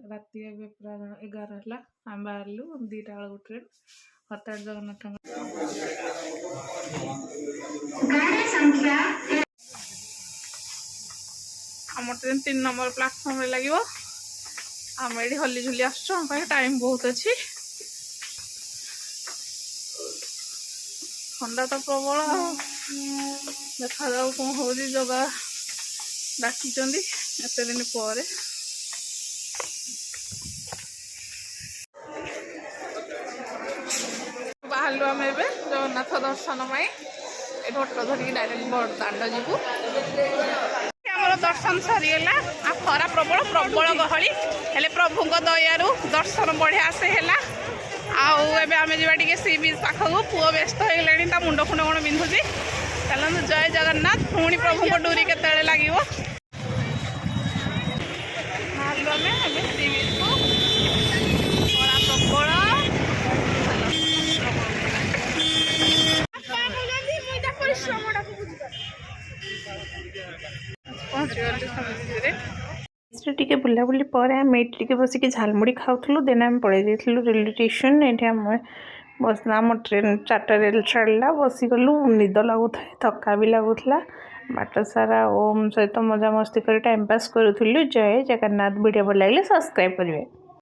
राति ए पूरा 11 है आम बाहर 2टा बेलू ट्रेन हताड़ जगन्नाथ आम ट्रेन 3 नंबर प्लाटफर्म लगे आम ये हली झुली आस टाइम बहुत अच्छी ठंडा तो प्रबल देखा जाऊ कौन हो जगह डाकी एत दिन पर बाहर आम ए जगन्नाथ दर्शन ऑटो धरिकी डायरेक्ट बड़दाण्ड जीवु दर्शन सरीगला आ खरा प्रबल प्रबल गहली हेले प्रभु दयारू दर्शन बढ़िया से है आम जा सी बीच पाखक पुओ व्यस्त हो गला मुंड फुंड कौन बिंधुची चलते जय जगन्नाथ पुणी प्रभु डोरी के लगे सी बीच को खरा प्रबल टे बुलाबुली पर आम ये बसिक झालमुड़ी खाऊलु देन आम पड़े जाइलु रेलवे स्टेशन ये आम बस आम ट्रेन 4टा रेल छाड़ा बसीगलु निद लगुता थका भी लगुला बाट सारा ओम सहित मजामस्ती कर टाइम पास करूँ। जय जगन्नाथ वीडियो भल लगे सब्सक्राइब करेंगे।